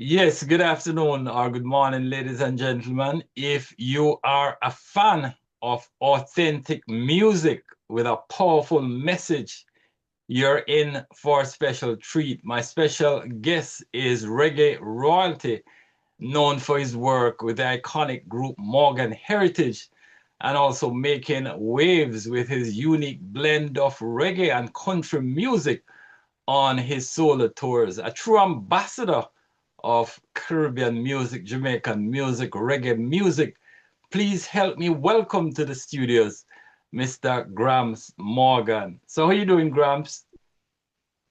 Yes, good afternoon or good morning, ladies and gentlemen. If you are a fan of authentic music with a powerful message, you're in for a special treat. My special guest is reggae royalty, known for his work with the iconic group Morgan Heritage, and also making waves with his unique blend of reggae and country music on his solo tours. A true ambassador of Caribbean music, Jamaican music, reggae music. Please help me welcome to the studios, Mr. Gramps Morgan. So how you doing, Gramps?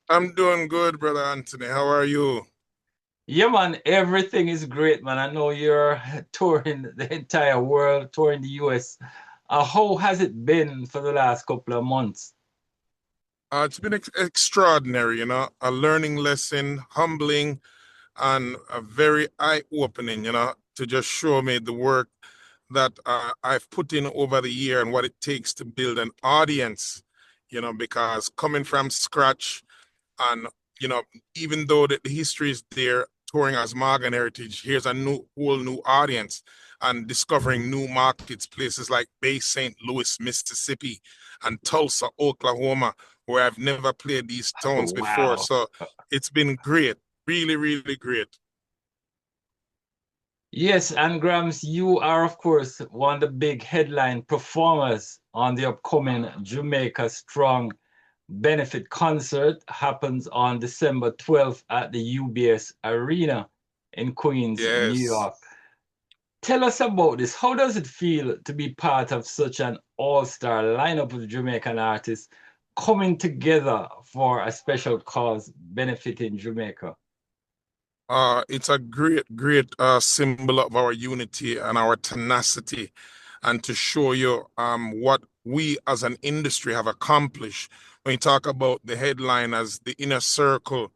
I'm doing good, brother Anthony. How are you? Yeah, man, everything is great, man. I know you're touring the entire world, touring the US. How has it been for the last couple of months? It's been extraordinary, a learning lesson, humbling, and a very eye-opening, to just show me the work that I've put in over the year and what it takes to build an audience, because coming from scratch and, you know, even though the history is there, touring as Morgan Heritage, here's a whole new audience and discovering new markets, places like Bay St. Louis, Mississippi, and Tulsa, Oklahoma, where I've never played these towns before. Wow. So it's been great, really, really great. Yes, and Grams, you are, of course, one of the big headline performers on the upcoming Jamaica Strong benefit concert. Happens on December 12th at the UBS Arena in Queens, New Yes. York. Tell us about this. How does it feel to be part of such an all-star lineup of Jamaican artists coming together for a special cause benefiting Jamaica? It's a great, great symbol of our unity and our tenacity, and to show you what we as an industry have accomplished. When you talk about the headline as the inner circle,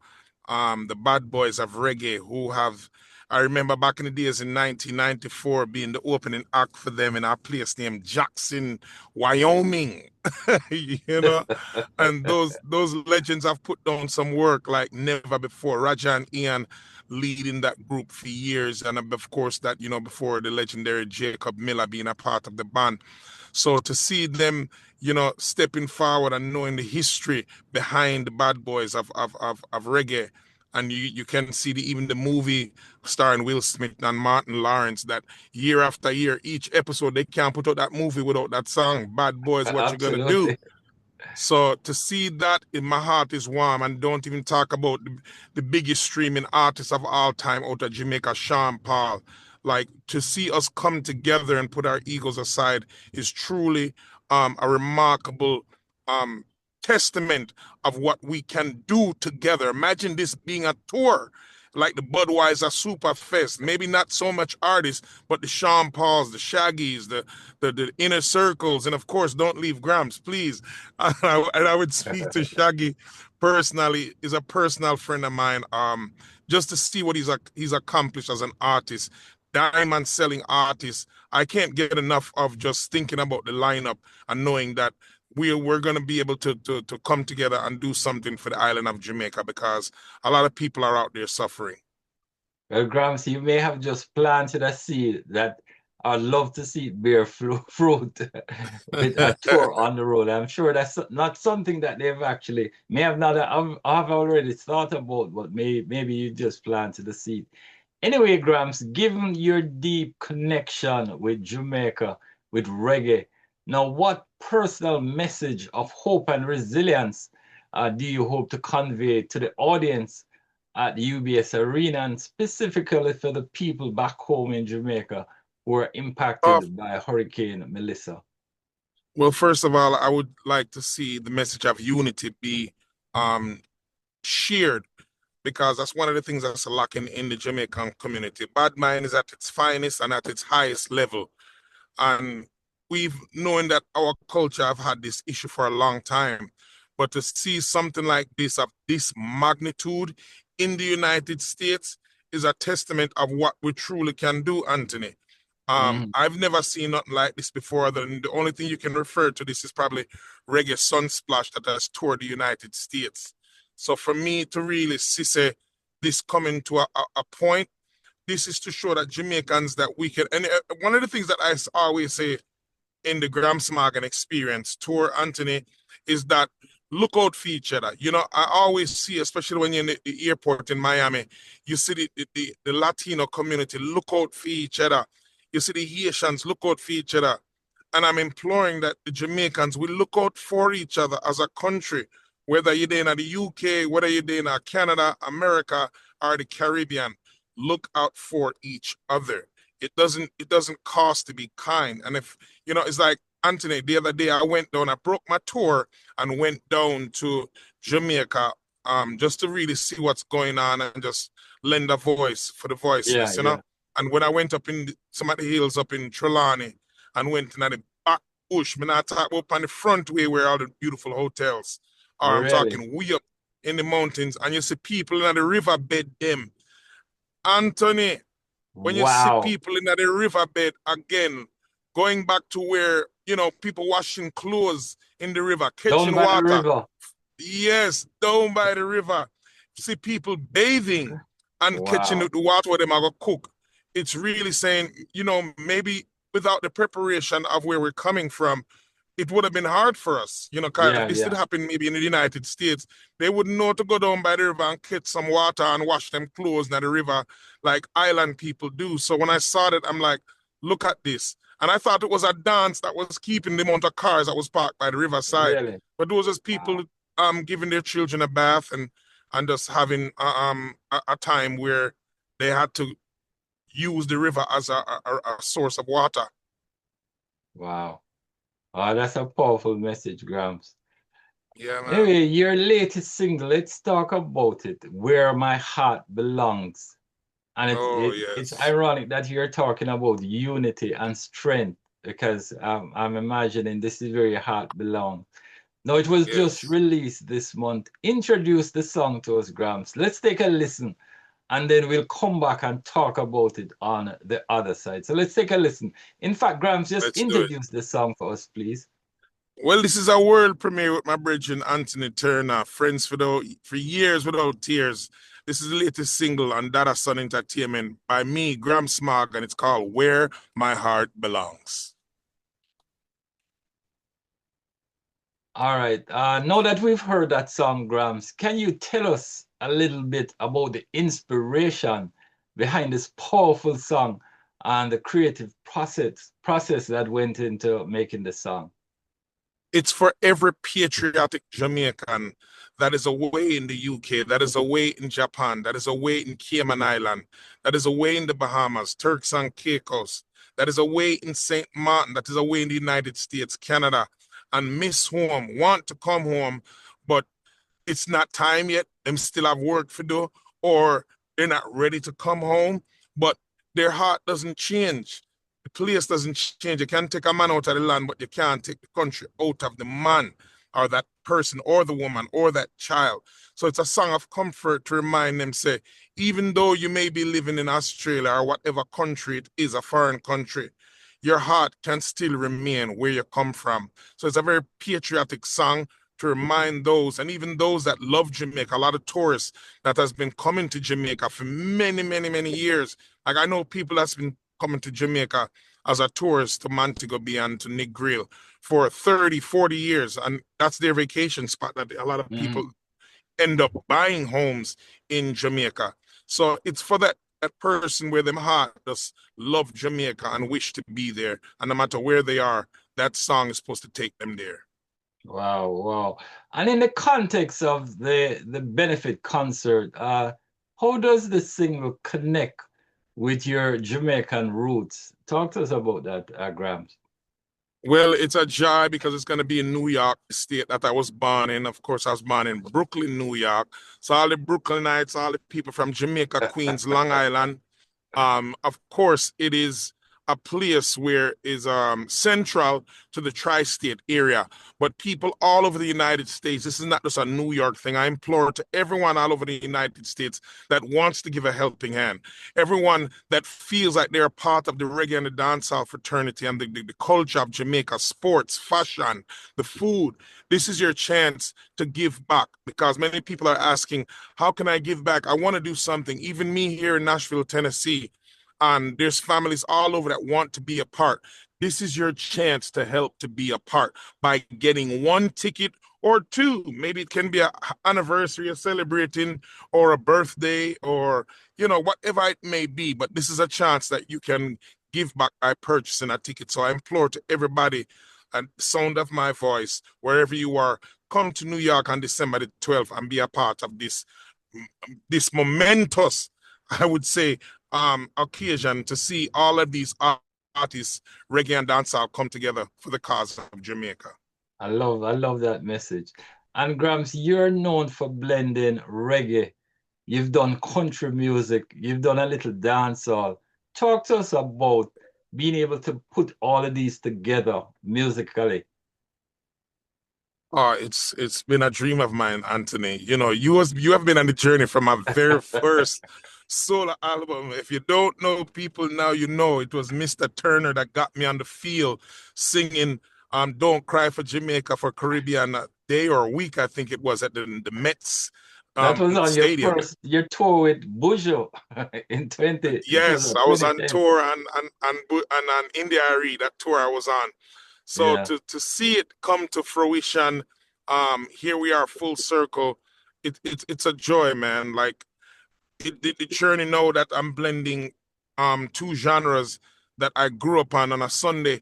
the bad boys of reggae who have, I remember back in the days in 1994 being the opening act for them in a place named Jackson, Wyoming. you know, and those legends have put down some work like never before. Raja and Ian leading that group for years, and of course that before the legendary Jacob Miller being a part of the band. So to see them, stepping forward and knowing the history behind the bad boys of reggae. And you can see even the movie starring Will Smith and Martin Lawrence that year after year, each episode, they can't put out that movie without that song, Bad Boys, What You Gonna Do? Absolutely. So to see that in my heart is warm, and don't even talk about the biggest streaming artist of all time out of Jamaica, Sean Paul. Like to see us come together and put our egos aside is truly a remarkable um, testament of what we can do together. Imagine this being a tour like the Budweiser Super Fest. Maybe not so much artists, but the Sean Pauls, the Shaggies, the inner circles, and of course, don't leave Gramps, please. And I would speak to Shaggy personally. Is a personal friend of mine. Just to see what he's accomplished as an artist, diamond selling artist. I can't get enough of just thinking about the lineup and knowing that we're going to be able to come together and do something for the island of Jamaica because a lot of people are out there suffering. Well, Grams, you may have just planted a seed that I'd love to see it bear fruit with a tour on the road. I'm sure that's not something that they've actually may have not have already thought about, but maybe you just planted the seed. Anyway, Grams, given your deep connection with Jamaica, with reggae, now what personal message of hope and resilience do you hope to convey to the audience at the UBS Arena and specifically for the people back home in Jamaica who were Uh, impacted by Hurricane Melissa? well, first of all, I would like to see the message of unity be um, shared because that's one of the things that's lacking in the Jamaican community. Bad mind is at its finest and at its highest level. And we've known that our culture have had this issue for a long time. But to see something like this of this magnitude in the United States is a testament of what we truly can do, Anthony. Mhm. I've never seen nothing like this before. The only thing you can refer to this is probably Reggae Sunsplash that has toured the United States. So for me to really see say, this coming to a point. This is to show that Jamaicans that we can. And one of the things that I always say in the Gramps Morgan experience tour, Anthony, is that look out for each other. You know, I always see, especially when you're in the airport in Miami, you see the Latino community look out for each other. You see the Haitians look out for each other. And I'm imploring that the Jamaicans will look out for each other as a country, whether you're in the UK, whether you're in Canada, America, or the Caribbean. Look out for each other. It doesn't cost to be kind. And if you know, it's like Anthony, the other day I broke my tour and went down to Jamaica just to really see what's going on and just lend a voice for the Yeah, voiceless, you know. yeah. And when I went up in some of the hills up in Trelawney and went in the back bush, me not talk about on the front way where all the beautiful hotels are. I'm Really? talking way up in the mountains, and you see people in the riverbed them. Anthony, when you see Wow. people in the riverbed again, going back to where, you know, people washing clothes in the river, Down catching by the water. river. Yes, down by the river. See people bathing and catching Wow. the water where they might go cook. It's really saying, you know, maybe without the preparation of where we're coming from, it would have been hard for us, you know, because Yeah, this did yeah. happen maybe in the United States. They wouldn't know to go down by the river and catch some water and wash them clothes in the river like island people do. So when I saw that, I'm like, look at this. And I thought it was a dance that was keeping the amount of cars that was parked by the riverside. Really? But those are people Wow. giving their children a bath and just having a time where they had to use the river as a source of water. Wow. Oh, that's a powerful message, Gramps. Yeah, man. Anyway, your latest single, let's talk about it. Where My Heart Belongs. And Oh, it's yes. ironic that you're talking about unity and strength because I'm imagining this is where your heart belongs. Now, it was just Yes. released this month. Introduce the song to us, Gramps. Let's take a listen and then we'll come back and talk about it on the other side. So let's take a listen. In fact, Gramps, just Let's do it. introduce the song for us, please. Well, this is a world premiere with my brethren Anthony Turner, Friends for Years Without Tears. This is the latest single on Dada Sun Entertainment by me, Gramps Smog, and it's called Where My Heart Belongs. All right. Now that we've heard that song, Gramps, can you tell us a little bit about the inspiration behind this powerful song and the creative process that went into making the song? It's for every patriotic Jamaican that is away in the UK, that is away in Japan, that is away in Cayman Island, that is away in the Bahamas, Turks and Caicos, that is away in St. Martin, that is away in the United States, Canada, and miss home, want to come home, but it's not time yet. Them still have work to do, or they're not ready to come home, but their heart doesn't change. The place doesn't change. You can take a man out of the land, but you can't take the country out of the man or that person or the woman or that child. So it's a song of comfort to remind them, say, even though you may be living in Australia or whatever country it is, a foreign country, your heart can still remain where you come from. So it's a very patriotic song to remind those, and even those that love Jamaica, a lot of tourists that has been coming to Jamaica for many, many, many years. Like I know people that's been coming to Jamaica as a tourist to Montego Bay and to Negril for 30, 40 years. And that's their vacation spot that a lot of Mhm. people end up buying homes in Jamaica. So it's for that person where them heart just love Jamaica and wish to be there. And no matter where they are, that song is supposed to take them there. Wow, wow. And in the context of the benefit concert, how does the single connect with your Jamaican roots? Talk to us about that, Gramps. Well, it's a joy because it's going to be in New York, the state that I was born in. Of course, I was born in Brooklyn, New York. So all the Brooklynites, all the people from Jamaica, Queens, Long Island. Of course, it is a place where is central to the tri-state area, but people all over the United States. This is not just a New York thing. I implore to everyone all over the United States that wants to give a helping hand, everyone that feels like they're a part of the reggae and the dancehall fraternity and the culture of Jamaica, sports, fashion, the food. This is your chance to give back, because many people are asking, how can I give back? I want to do something. Even me here in Nashville, Tennessee, and there's families all over that want to be a part. This is your chance to help to be a part by getting one ticket or two. Maybe it can be an anniversary you're celebrating, or a birthday, or whatever it may be. But this is a chance that you can give back by purchasing a ticket. So I implore to everybody at the sound of my voice, wherever you are, come to New York on December the 12th and be a part of this momentous, I would say, occasion to see all of these artists, reggae and dancehall, come together for the cause of Jamaica. I love that message. And Gramps, you're known for blending reggae. You've done country music. You've done a little dancehall. Talk to us about being able to put all of these together musically. Oh, it's been a dream of mine, Anthony. You have been on the journey from my very first solo album. If you don't know people now, you know it was Mr. Turner that got me on the field singing Don't Cry for Jamaica for Caribbean a day or a week, I think it was, at the Mets That was on stadium. your tour with Bujo in 20, Yes, I was on 2010. tour and on India Ari, that tour I was on. So Yeah. to see it come to fruition, here we are full circle. It's a joy, man. Like the journey now that I'm blending two genres that I grew up on a Sunday.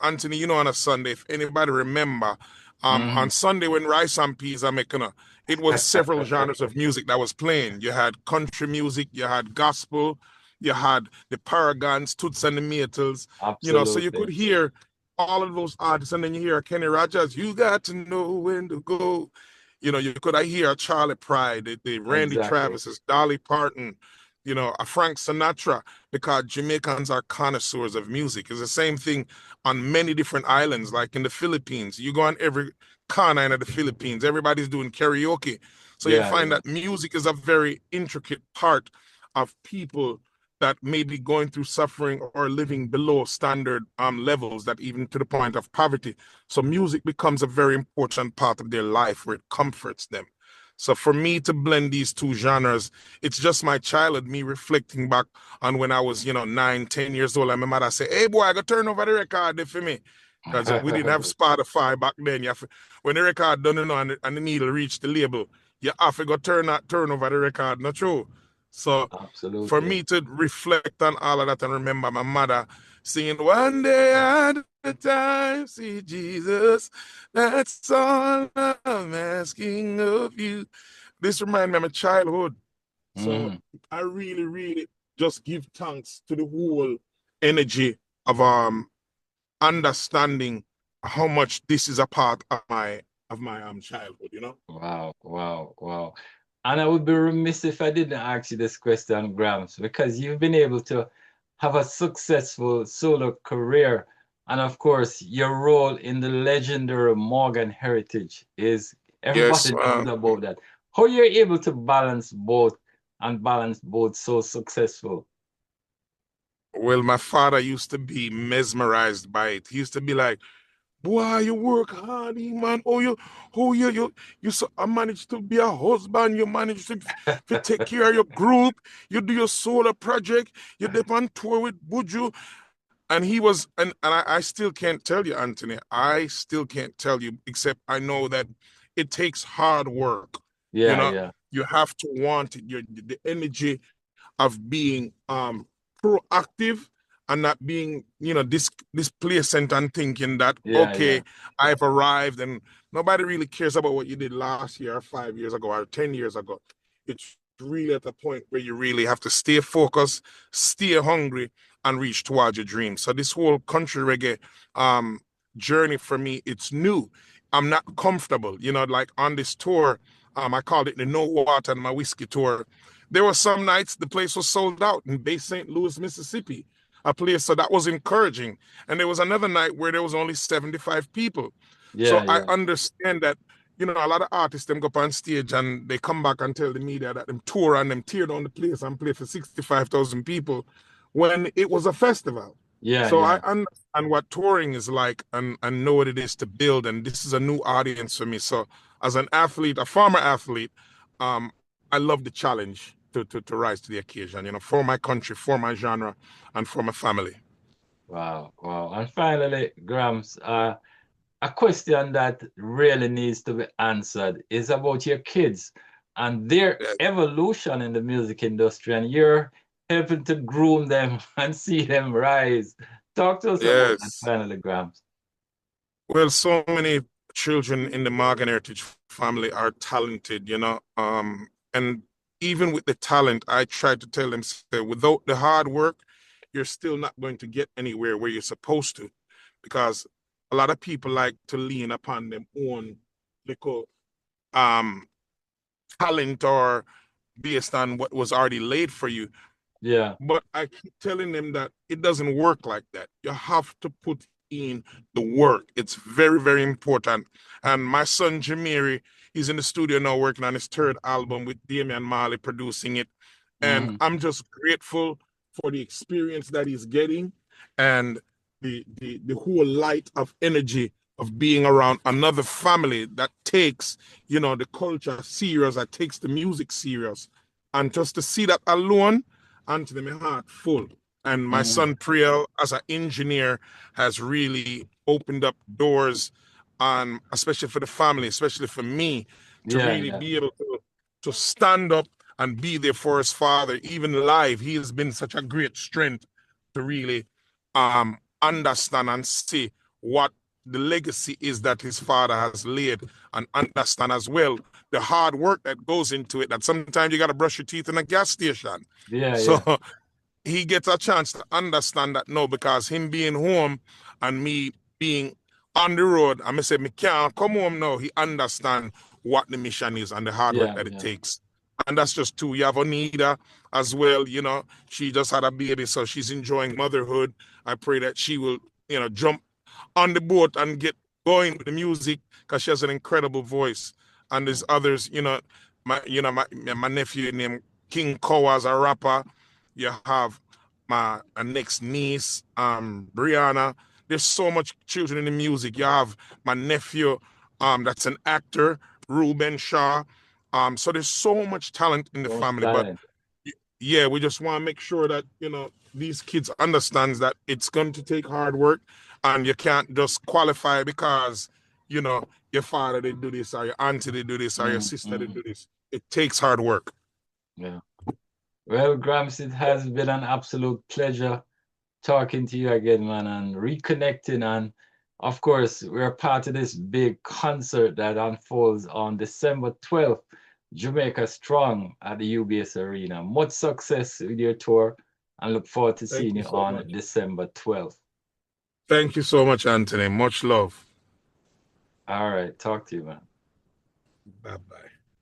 Anthony, on a Sunday, if anybody remember, Mhm. on Sunday when Rice and Peas are making it was several genres of music that was playing. You had country music, you had gospel, you had the Paragons, Toots and the Maytals, so you could Absolutely. hear all of those artists, and then you hear Kenny Rogers, you got to know when to go. You could I hear Charlie Pride, the Randy Exactly. Travis's, Dolly Parton, a Frank Sinatra, because Jamaicans are connoisseurs of music. It's the same thing on many different islands, like in the Philippines. You go on every corner in the Philippines, everybody's doing karaoke. So you Yeah, find yeah. that music is a very intricate part of people that may be going through suffering or living below standard levels, that even to the point of poverty. So music becomes a very important part of their life where it comforts them. So for me to blend these two genres, it's just my childhood, me reflecting back on when I was, 9, 10 years old. And my mother say, "Hey boy, I got to turn over the record there for me." Because we didn't have Spotify back then. When the record done, and the needle reached the label, you have to go turn over the record, not true. So for Absolutely. me to reflect on all of that and remember my mother singing one day at a time, see Jesus, that's all I'm asking of you. This reminds me of my childhood. So Mhm. I really, really just give thanks to the whole energy of understanding how much this is a part of my childhood. Wow, wow, wow. And I would be remiss if I didn't ask you this question, Gramps, because you've been able to have a successful solo career. And of course, your role in the legendary Morgan Heritage is Yes, everybody knows about that. How you're able to balance both and balance both so successful. well, my father used to be mesmerized by it. He used to be like, "Boy, you work hard, man. You so I managed to be a husband. You managed to take care of your group. You do your solo project. You dip on tour with Buju." And he was, and I still can't tell you, Anthony. I still can't tell you, except I know that it takes hard work. You Yeah, know, yeah, you have to want it. The energy of being proactive and not being displacent and thinking that, yeah, okay, yeah, I've arrived, and nobody really cares about what you did last year or 5 years ago or 10 years ago. It's really at the point where you really have to stay focused, stay hungry, and reach towards your dreams. So this whole country reggae um journey for me, it's new. I'm not comfortable, like on this tour. I called it the No Water and My Whiskey Tour. There were some nights the place was sold out in Bay St. Louis, Mississippi. a place. So that was encouraging. And there was another night where there was only 75 people. So Yeah, I yeah. understand that, you know, a lot of artists them go up on stage and they come back and tell the media that them tour and them tear down the place and play for 65,000 people when it was a festival. Yeah, So I yeah. understand what touring is like and know what it is to build. And this is a new audience for me. So as an athlete, a former athlete, um, I love the challenge to rise to the occasion, you know, for my country, for my genre, and for my family. Wow, wow. And finally, Grams, a question that really needs to be answered is about your kids and their evolution in the music industry, and you're helping to groom them and see them rise. Talk to us about that Yes. finally, Grams. Well, so many children in the Morgan Heritage family are talented, you know. And even with the talent, I try to tell them, say, without the hard work, you're still not going to get anywhere where you're supposed to, because a lot of people like to lean upon their own little um talent or based on what was already laid for you. Yeah. But I keep telling them that it doesn't work like that. You have to put in the work. It's very, very important. And my son Jamiri, he's in the studio now working on his third album with Damian Marley producing it. And Hmm. I'm just grateful for the experience that he's getting and the whole light of energy of being around another family that takes, you know, the culture serious, that takes the music serious. And just to see that alone, unto my heart full. And my Hmm. son Priel, as an engineer, has really opened up doors, especially for the family, especially for me, to Yeah, really yeah. be able to stand up and be there for his father, even live. He has been such a great strength to really understand and see what the legacy is that his father has laid, and understand as well the hard work that goes into it, that sometimes you got to brush your teeth in a gas station. Yeah, So yeah. he gets a chance to understand that no, because him being home and me being on the road, I may say me can't come home now. He understand what the mission is and the hard work Yeah, that it yeah. takes. And that's just two. You have Onida as well, you know. She just had a baby, so she's enjoying motherhood. I pray that she will, you know, jump on the boat and get going with the music because she has an incredible voice. And there's others, my nephew named King Koa as a rapper. You have my next niece, Brianna. There's so much children in the music. You have my nephew, that's an actor, Ruben Shaw. So there's so much talent in the So much family. But talent. yeah, we just want to make sure that, you know, these kids understands that it's going to take hard work, and you can't just qualify because, you know, your father did do this or your auntie did do this or your sister did Mm-hmm. do this. It takes hard work. Yeah. Well, Gramps, it has been an absolute pleasure talking to you again, man, and reconnecting. And of course, we're part of this big concert that unfolds on December 12th, Jamaica Strong at the UBS Arena. Much success with your tour, and look forward to Thank seeing you you so on much. December 12th. Thank you so much, Anthony. Much love. All right, talk to you, man. Bye bye.